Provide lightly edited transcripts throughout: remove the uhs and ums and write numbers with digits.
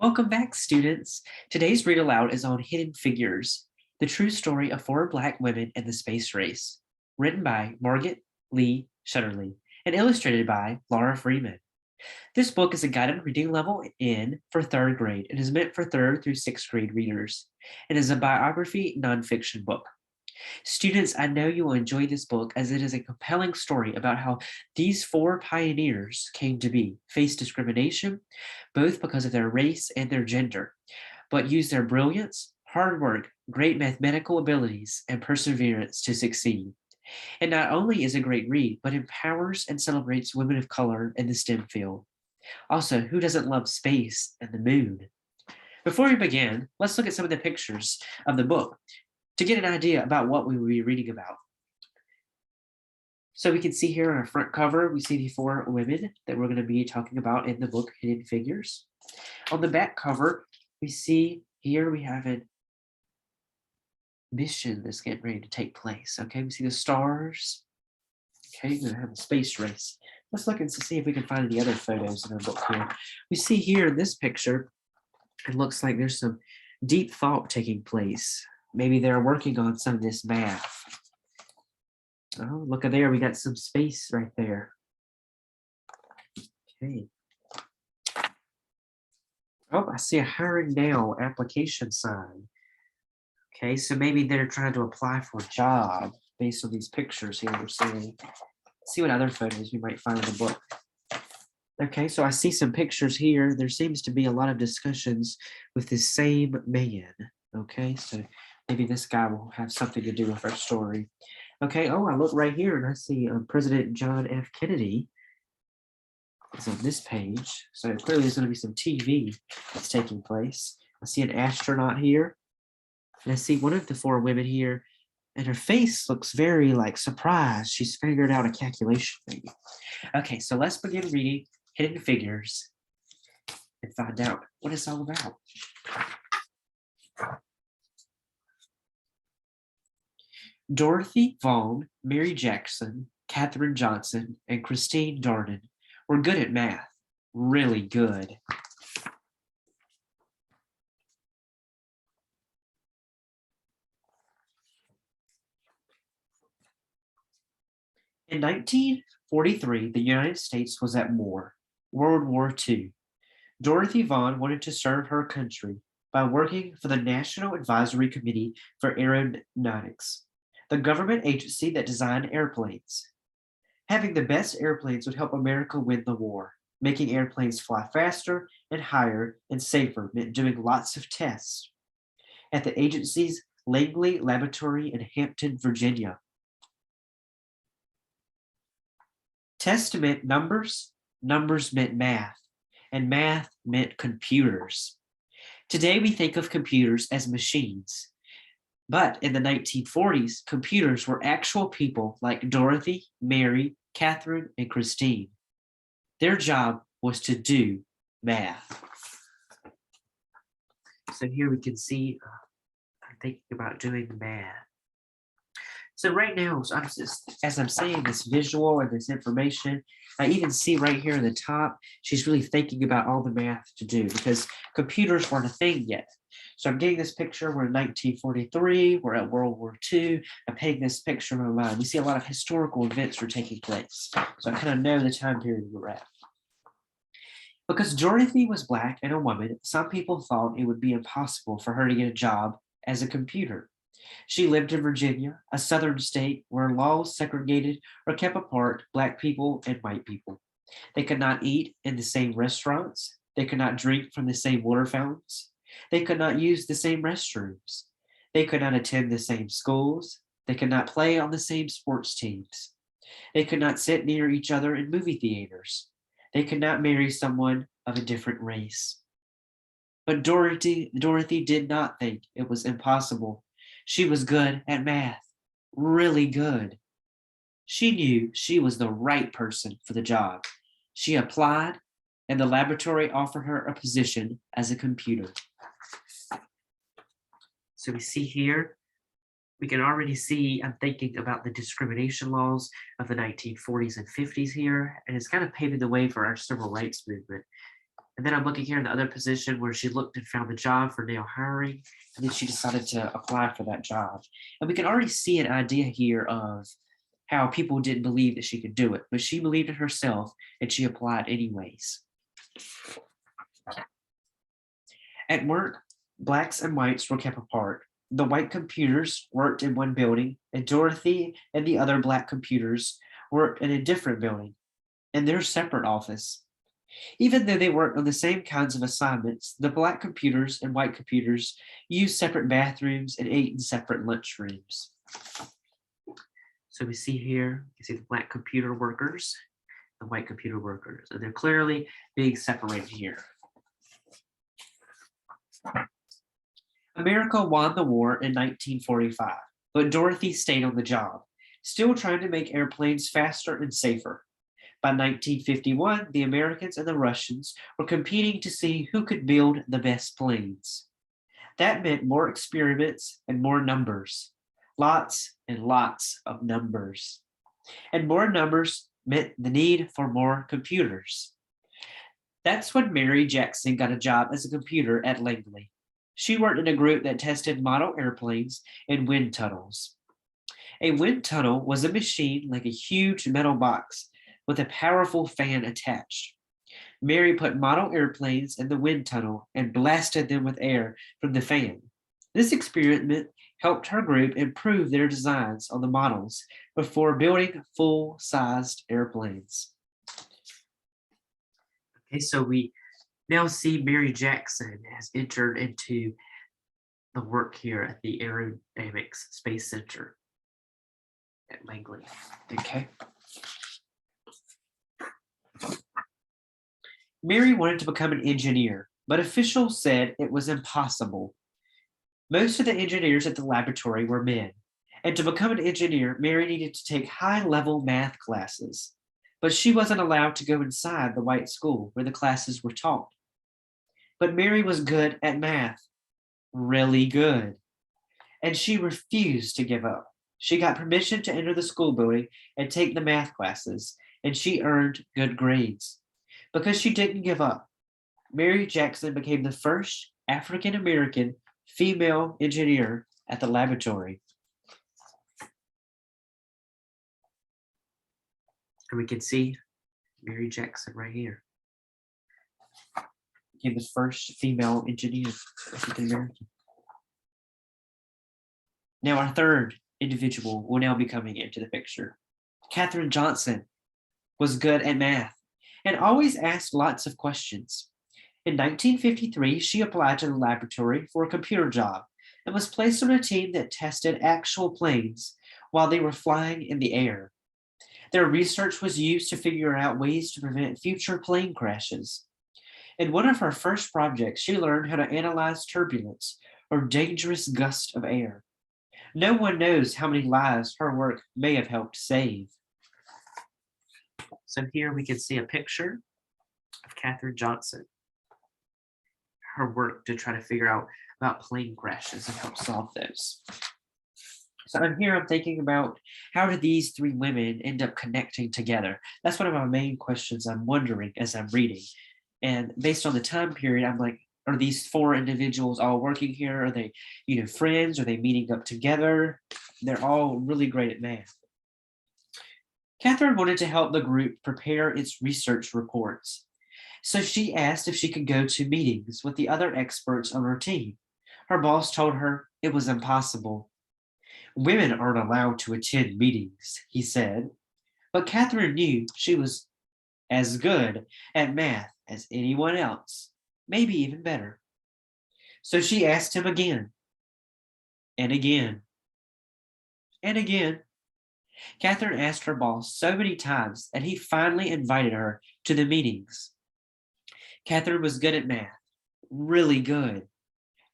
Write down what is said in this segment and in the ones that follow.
Welcome back, students. Today's read aloud is on Hidden Figures, the true story of four Black women in the space race, written by Margot Lee Shetterly and illustrated by Laura Freeman. This book is a guided reading level N for third grade and is meant for third through sixth grade readers. It is a biography nonfiction book. Students, I know you will enjoy this book as it is a compelling story about how these four pioneers came to be, faced discrimination, both because of their race and their gender, but used their brilliance, hard work, great mathematical abilities, and perseverance to succeed. It not only is a great read, but empowers and celebrates women of color in the STEM field. Also, who doesn't love space and the moon? Before we begin, let's look at some of the pictures of the book to get an idea about what we will be reading about. So we can see here on our front cover, we see the four women that we're going to be talking about in the book Hidden Figures. On the back cover, we see here we have a mission that's getting ready to take place. Okay, we see the stars. Okay, we're going to have a space race. Let's look and see if we can find any other photos in our book here. We see here in this picture, it looks like there's some deep thought taking place. Maybe they're working on some of this math. Oh, look at there, we got some space right there. Okay. Oh, I see a hiring now application sign. Okay, so maybe they're trying to apply for a job based on these pictures here. We're seeing. Let's see what other photos we might find in the book. Okay, so I see some pictures here. There seems to be a lot of discussions with the same man. Okay, so maybe this guy will have something to do with our story. Okay, oh, I look right here and I see President John F. Kennedy is on this page. So clearly there's going to be some TV that's taking place. I see an astronaut here. And I see one of the four women here, and her face looks very surprised. She's figured out a calculation thing. Okay, so let's begin reading Hidden Figures and find out what it's all about. Dorothy Vaughan, Mary Jackson, Katherine Johnson, and Christine Darden were good at math, really good. In 1943, the United States was at war, World War II. Dorothy Vaughan wanted to serve her country by working for the National Advisory Committee for Aeronautics, the government agency that designed airplanes. Having the best airplanes would help America win the war. Making airplanes fly faster and higher and safer meant doing lots of tests at the agency's Langley Laboratory in Hampton, Virginia. Tests meant numbers, numbers meant math, and math meant computers. Today we think of computers as machines. But in the 1940s, computers were actual people like Dorothy, Mary, Catherine, and Christine. Their job was to do math. So here we can see, I'm thinking about doing math. So right now, so as I'm saying this visual and this information, I even see right here in the top, she's really thinking about all the math to do because computers weren't a thing yet. So I'm getting this picture, we're in 1943, we're at World War II, I'm painting this picture in my mind. We see a lot of historical events are taking place. So I kind of know the time period we're at. Because Dorothy was Black and a woman, some people thought it would be impossible for her to get a job as a computer. She lived in Virginia, a southern state where laws segregated or kept apart Black people and white people. They could not eat in the same restaurants. They could not drink from the same water fountains. They could not use the same restrooms. They could not attend the same schools. They could not play on the same sports teams. They could not sit near each other in movie theaters. They could not marry someone of a different race. But Dorothy did not think it was impossible. She was good at math, really good. She knew she was the right person for the job. She applied, and the laboratory offered her a position as a computer. So we see here, we can already see, I'm thinking about the discrimination laws of the 1940s and 50s here, and it's kind of paving the way for our civil rights movement. And then I'm looking here in the other position where she looked and found the job for now hiring, and then she decided to apply for that job. And we can already see an idea here of how people didn't believe that she could do it, but she believed in herself and she applied anyways. At work, blacks and whites were kept apart. The white computers worked in one building, and Dorothy and the other black computers worked in a different building, in their separate office. Even though they worked on the same kinds of assignments, the black computers and white computers used separate bathrooms and ate in separate lunchrooms. So we see here, you see the black computer workers, the white computer workers, and they're clearly being separated here. America won the war in 1945, but Dorothy stayed on the job, still trying to make airplanes faster and safer. By 1951, the Americans and the Russians were competing to see who could build the best planes. That meant more experiments and more numbers, lots and lots of numbers. And more numbers meant the need for more computers. That's when Mary Jackson got a job as a computer at Langley. She worked in a group that tested model airplanes and wind tunnels. A wind tunnel was a machine like a huge metal box with a powerful fan attached. Mary put model airplanes in the wind tunnel and blasted them with air from the fan. This experiment helped her group improve their designs on the models before building full-sized airplanes. Okay, so we now see Mary Jackson has entered into the work here at the Aerodynamics Space Center at Langley. Okay. Mary wanted to become an engineer, but officials said it was impossible. Most of the engineers at the laboratory were men, and to become an engineer, Mary needed to take high-level math classes, but she wasn't allowed to go inside the white school where the classes were taught. But Mary was good at math, really good, and she refused to give up. She got permission to enter the school building and take the math classes, and she earned good grades. Because she didn't give up, Mary Jackson became the first African-American female engineer at the laboratory. And we can see Mary Jackson right here. Became the first female engineer, African-American. Now our third individual will now be coming into the picture. Katherine Johnson was good at math and always asked lots of questions. In 1953, she applied to the laboratory for a computer job and was placed on a team that tested actual planes while they were flying in the air. Their research was used to figure out ways to prevent future plane crashes. In one of her first projects, she learned how to analyze turbulence, or dangerous gust of air. No one knows how many lives her work may have helped save. So here we can see a picture of Katherine Johnson. Her work to try to figure out about plane crashes and help solve those. So I'm thinking about, how did these three women end up connecting together? That's one of my main questions I'm wondering as I'm reading. And based on the time period, I'm like, are these four individuals all working here? Are they, friends? Are they meeting up together? They're all really great at math. Katherine wanted to help the group prepare its research reports. So she asked if she could go to meetings with the other experts on her team. Her boss told her it was impossible. Women aren't allowed to attend meetings, he said. But Katherine knew she was as good at math as anyone else, maybe even better. So she asked him again, and again, and again. Katherine asked her boss so many times that he finally invited her to the meetings. Katherine was good at math, really good.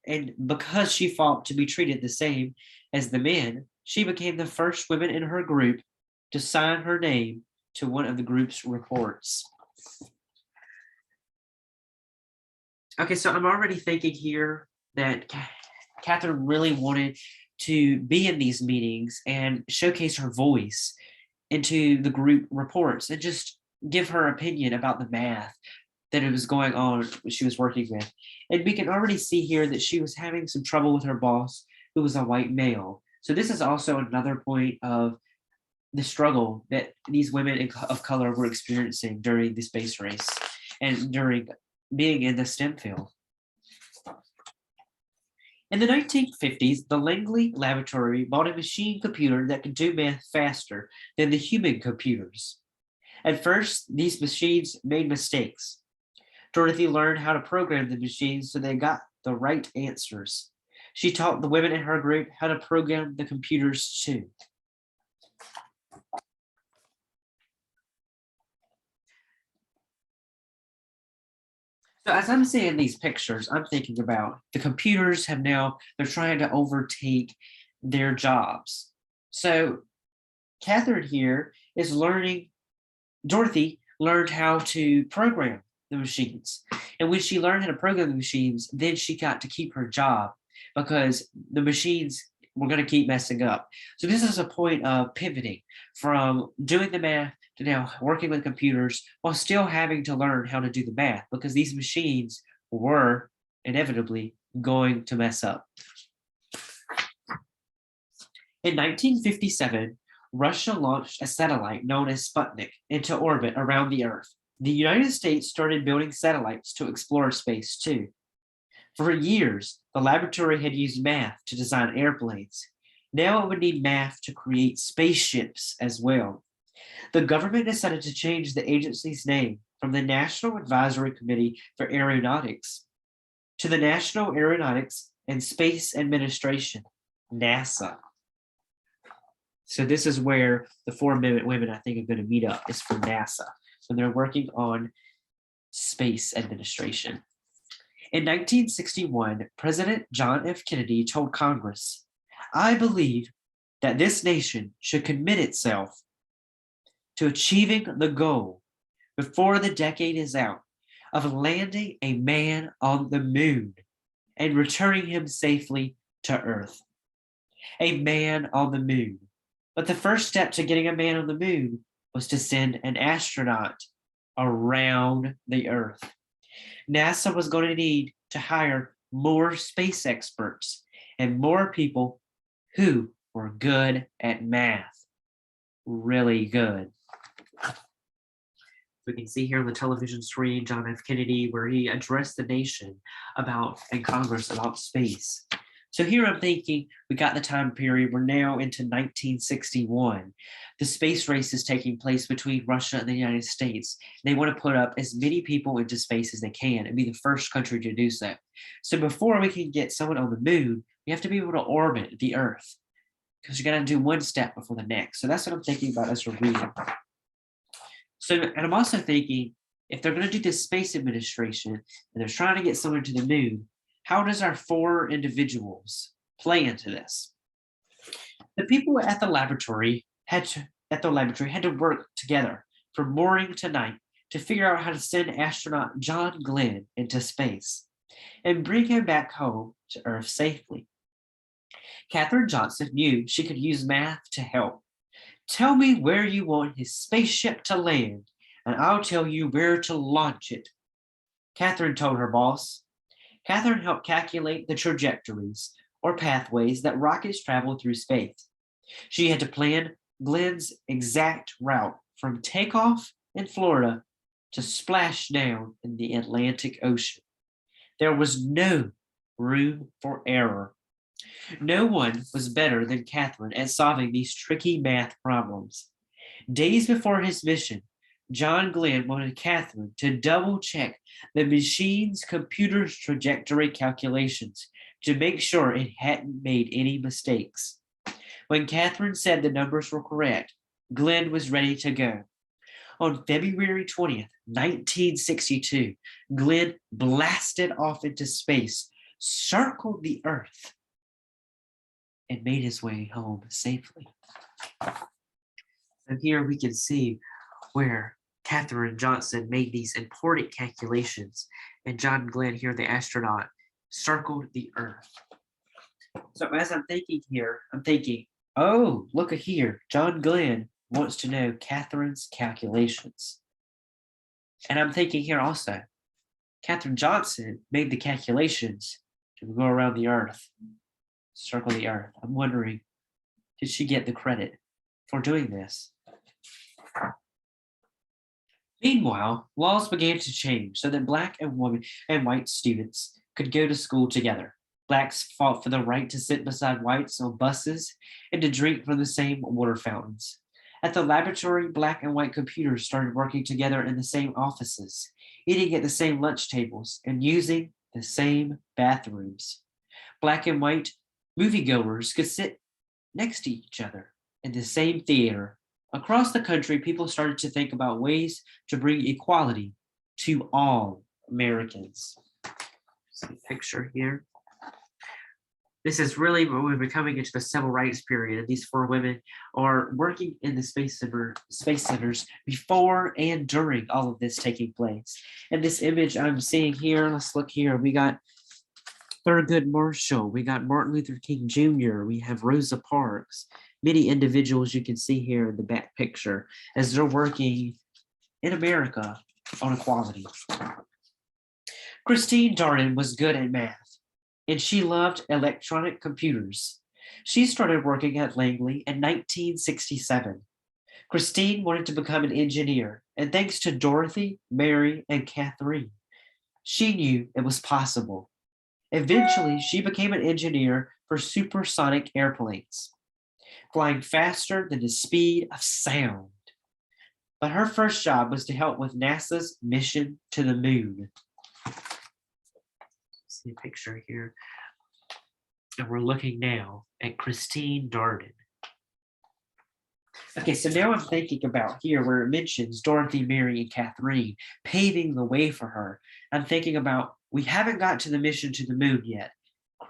And because she fought to be treated the same as the men, she became the first woman in her group to sign her name to one of the group's reports. Okay, so I'm already thinking here that Katherine really wanted to be in these meetings and showcase her voice into the group reports and just give her opinion about the math that it was going on she was working with. And we can already see here that she was having some trouble with her boss, who was a white male. So this is also another point of the struggle that these women of color were experiencing during the space race and during being in the STEM field. In the 1950s, the Langley Laboratory bought a machine computer that could do math faster than the human computers. At first, these machines made mistakes. Dorothy learned how to program the machines so they got the right answers. She taught the women in her group how to program the computers too. So as I'm seeing these pictures, I'm thinking about the computers have now, they're trying to overtake their jobs. So Catherine here is learning, Dorothy learned how to program the machines. And when she learned how to program the machines, then she got to keep her job because the machines were going to keep messing up. So this is a point of pivoting from doing the math to now working with computers while still having to learn how to do the math because these machines were inevitably going to mess up. In 1957, Russia launched a satellite known as Sputnik into orbit around the Earth. The United States started building satellites to explore space too. For years, the laboratory had used math to design airplanes. Now it would need math to create spaceships as well. The government decided to change the agency's name from the National Advisory Committee for Aeronautics to the National Aeronautics and Space Administration, NASA. So this is where the 4 women I think are going to meet up, is for NASA. So they're working on space administration. In 1961, President John F. Kennedy told Congress, "I believe that this nation should commit itself to achieving the goal before the decade is out of landing a man on the moon and returning him safely to Earth." A man on the moon. But the first step to getting a man on the moon was to send an astronaut around the Earth. NASA was going to need to hire more space experts and more people who were good at math. Really good. We can see here on the television screen John F. Kennedy, where he addressed the nation about and Congress about space. So here I'm thinking we got the time period. We're now into 1961. The space race is taking place between Russia and the United States. They want to put up as many people into space as they can and be the first country to do so. So before we can get someone on the moon, we have to be able to orbit the Earth because you got to do one step before the next. So that's what I'm thinking about as we're reading. So, and I'm also thinking if they're going to do this space administration and they're trying to get someone to the moon, how does our 4 individuals play into this? The people at the laboratory had to work together from morning to night to figure out how to send astronaut John Glenn into space and bring him back home to Earth safely. Katherine Johnson knew she could use math to help. "Tell me where you want his spaceship to land, and I'll tell you where to launch it," Katherine told her boss. Katherine helped calculate the trajectories or pathways that rockets travel through space. She had to plan Glenn's exact route from takeoff in Florida to splash down in the Atlantic Ocean. There was no room for error. No one was better than Katherine at solving these tricky math problems. Days before his mission, John Glenn wanted Katherine to double check the machine's computer's trajectory calculations to make sure it hadn't made any mistakes. When Katherine said the numbers were correct, Glenn was ready to go. On February 20th, 1962, Glenn blasted off into space, circled the Earth, and made his way home safely. And here we can see where Katherine Johnson made these important calculations, and John Glenn here, the astronaut, circled the Earth. So as I'm thinking here, I'm thinking, oh, look at here, John Glenn wants to know Katherine's calculations. And I'm thinking here also, Katherine Johnson made the calculations to go around the Earth, circle the Earth. I'm wondering, did she get the credit for doing this? Meanwhile, laws began to change so that black and white students could go to school together. Blacks fought for the right to sit beside whites on buses and to drink from the same water fountains. At the laboratory, black and white computers started working together in the same offices, eating at the same lunch tables, and using the same bathrooms. Black and white moviegoers could sit next to each other in the same theater. Across the country, people started to think about ways to bring equality to all Americans. See a picture here. This is really when we're coming into the civil rights period. These four women are working in the space centers before and during all of this taking place. And this image I'm seeing here, let's look here. We got Thurgood Marshall, we got Martin Luther King Jr., we have Rosa Parks, many individuals you can see here in the back picture as they're working in America on equality. Christine Darden was good at math, and she loved electronic computers. She started working at Langley in 1967. Christine wanted to become an engineer, and thanks to Dorothy, Mary, and Catherine, she knew it was possible. Eventually, she became an engineer for supersonic airplanes, flying faster than the speed of sound. But her first job was to help with NASA's mission to the moon. See a picture here. And we're looking now at Christine Darden. Okay, so now I'm thinking about here where it mentions Dorothy, Mary, and Catherine paving the way for her. I'm thinking about we haven't got to the mission to the moon yet.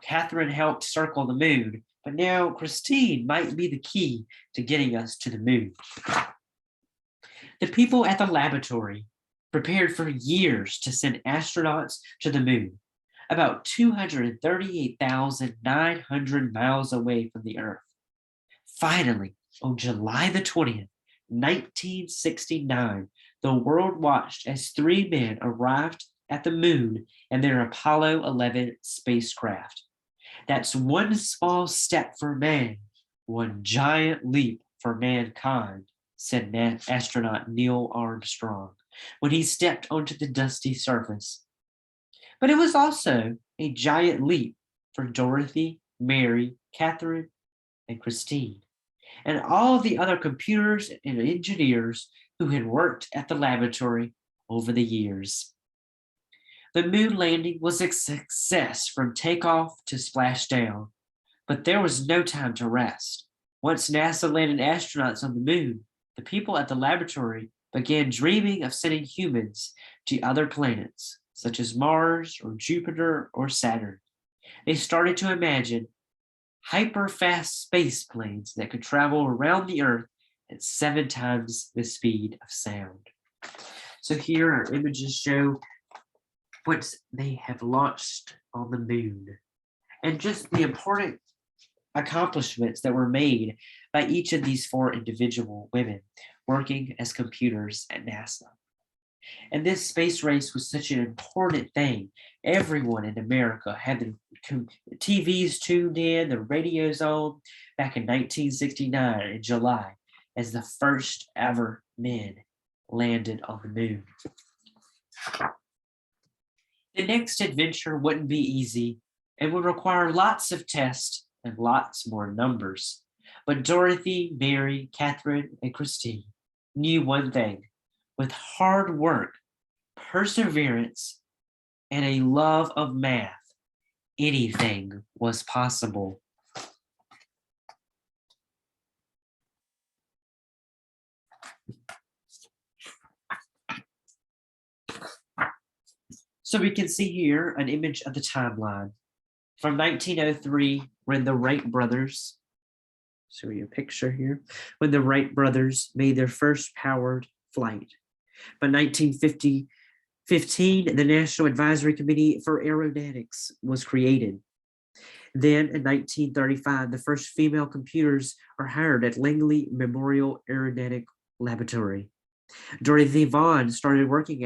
Catherine helped circle the moon, but now Christine might be the key to getting us to the moon. The people at the laboratory prepared for years to send astronauts to the moon, about 238,900 miles away from the Earth. Finally, on July the 20th, 1969, the world watched as three men arrived at the moon in their Apollo 11 spacecraft. That's one small step for man, one giant leap for mankind, said astronaut Neil Armstrong when he stepped onto the dusty surface. But it was also a giant leap for Dorothy, Mary, Catherine, and Christine, and all the other computers and engineers who had worked at the laboratory over the years. The moon landing was a success from takeoff to splashdown, but there was no time to rest. Once NASA landed astronauts on the moon, the people at the laboratory began dreaming of sending humans to other planets, such as Mars or Jupiter or Saturn. They started to imagine hyper-fast space planes that could travel around the Earth at 7 times the speed of sound. So here our images show what they have launched on the moon and just the important accomplishments that were made by each of these 4 individual women working as computers at NASA. And this space race was such an important thing. Everyone in America had the TVs tuned in, the radios on back in 1969 in July as the first ever men landed on the moon. The next adventure wouldn't be easy and would require lots of tests and lots more numbers. But Dorothy, Mary, Catherine, and Christine knew one thing. With hard work, perseverance, and a love of math, anything was possible. So we can see here an image of the timeline from 1903 when the Wright brothers, show you a picture here, when the Wright brothers made their first powered flight. By 1915, the National Advisory Committee for Aeronautics was created. Then in 1935, the first female computers are hired at Langley Memorial Aeronautic Laboratory. Dorothy Vaughan started working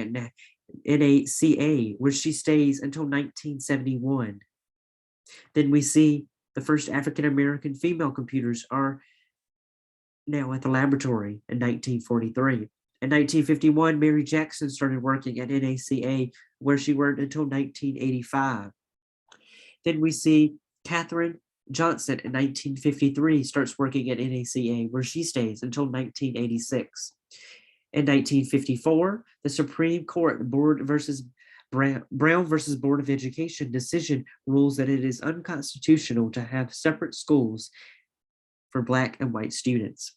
NACA, where she stays until 1971. Then we see the first African-American female computers are now at the laboratory in 1943. In 1951, Mary Jackson started working at NACA, where she worked until 1985. Then we see Katherine Johnson in 1953 starts working at NACA, where she stays until 1986. In 1954, the Supreme Court Board versus Brown versus Board of Education decision rules that it is unconstitutional to have separate schools for Black and white students.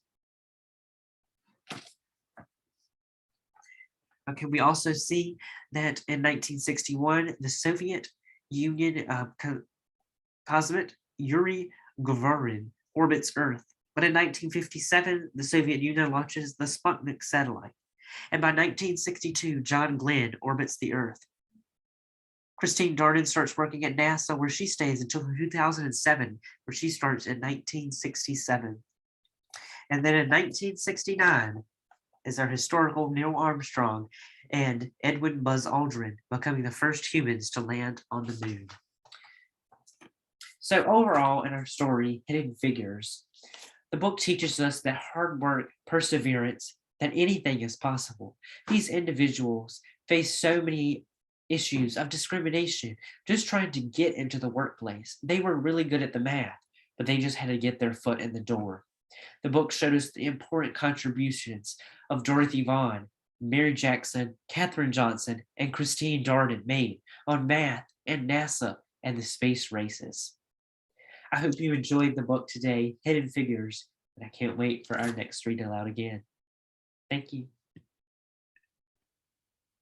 Okay, we also see that in 1961, the Soviet Union cosmonaut Yuri Gagarin orbits Earth. But in 1957, the Soviet Union launches the Sputnik satellite. And by 1962, John Glenn orbits the Earth. Christine Darden starts working at NASA, where she stays until 2007, where she starts in 1967. And then in 1969 is our historical Neil Armstrong and Edwin Buzz Aldrin becoming the first humans to land on the moon. So overall in our story, Hidden Figures, the book teaches us that hard work, perseverance, that anything is possible. These individuals face so many issues of discrimination, just trying to get into the workplace. They were really good at the math, but they just had to get their foot in the door. The book showed us the important contributions of Dorothy Vaughan, Mary Jackson, Katherine Johnson, and Christine Darden made on math and NASA and the space races. I hope you enjoyed the book today, Hidden Figures, and I can't wait for our next read aloud again. Thank you.